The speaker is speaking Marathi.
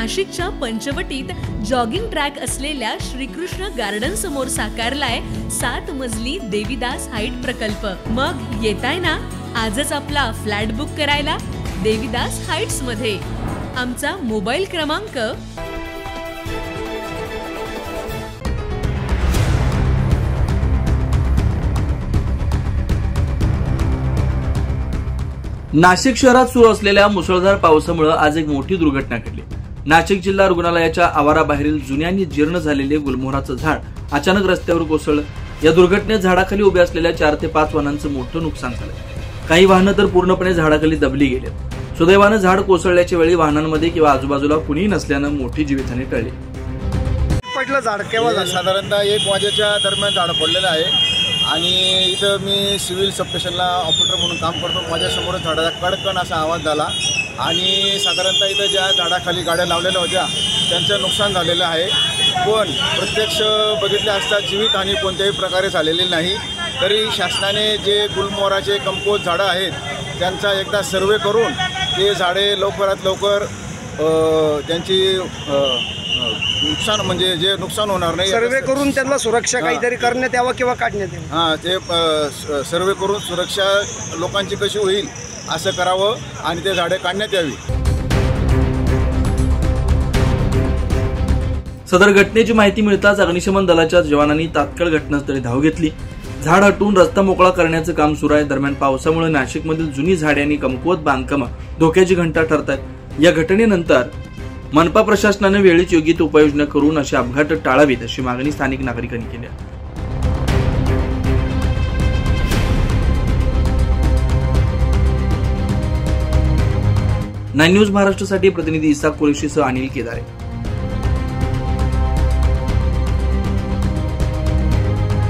नाशिकच्या पंचवटीत जॉगिंग ट्रॅक असलेल्या श्रीकृष्ण गार्डन समोर साकारलाय 7 मजली देवीदास हाईट प्रकल्प। मग येताय ना आजच आपला फ्लॅट बुक करायला देवीदास हाईट्स मध्ये। आमचा मोबाईल क्रमांक नाशिक शहरात सुरू असलेल्या मुसळधार पावसामुळे आज एक मोठी दुर्घटना घडली। नाशिक जिल्हा रुग्णालयाच्या आवाराबाहेरील जुने आणि जीर्ण झालेले गुलमोहराचं झाड अचानक रस्त्यावर कोसळलं। या दुर्घटनेत झाडाखाली उभे असलेल्या 4 ते 5 वाहनांचं मोठं नुकसान झालं। काही वाहनं तर पूर्णपणे झाडाखाली दबली गेली। सुदैवानं झाड कोसळल्याच्या वेळी वाहनांमध्ये किंवा आजूबाजूला कुणीही नसल्यानं मोठी जीवितहानी टळली। पडलं झाड केव्हा झालं? साधारणतः 1 वाजेच्या दरम्यान झाड पडलेलं आहे आणि इथं मी सिव्हिल सबस्टेशनला ऑपरेटर म्हणून काम करतो। माझ्यासमोर झाडाचा कडकन असा आवाज झाला आणि साधारणतः इथं ज्या झाडाखाली गाड्या लावलेल्या होत्या त्यांचं नुकसान झालेलं आहे, पण प्रत्यक्ष बघितले असता जीवितहानी कोणत्याही प्रकारे झालेली नाही। तरी शासनाने जे गुलमोहराचे कमकुवत झाडं आहेत त्यांचा एकदा सर्वे करून ते झाडे लवकरात लवकर त्यांची नुकसान म्हणजे जे नुकसान होणार नाही सर्वे करून त्यांना सुरक्षा काहीतरी करण्यात यावं किंवा काढण्यात यावं। हां, ते सर्वे करून सुरक्षा लोकांची कशी होईल असं करावं आणि ते झाडे काढण्यात यावी। सदर घटनेची माहिती मिळताच अग्निशमन दलाच्या जवानांनी तात्काळ घटनास्थळी धाव घेतली। झाड हटवून रस्ता मोकळा करण्याचं काम सुरू आहे। दरम्यान पावसामुळे नाशिकमधील जुनी झाडे आणि कमकुवत बांधकामं धोक्याची घंटा ठरतात। या घटनेनंतर मनपा प्रशासनाने वेळीच योग्य ती उपाययोजना करून असे अपघात टाळावेत अशी मागणी स्थानिक नागरिकांनी केली आहे। 9 न्यूज महाराष्ट्रासाठी प्रतिनिधी इसाक कुरेशीसह अनिल केदारे।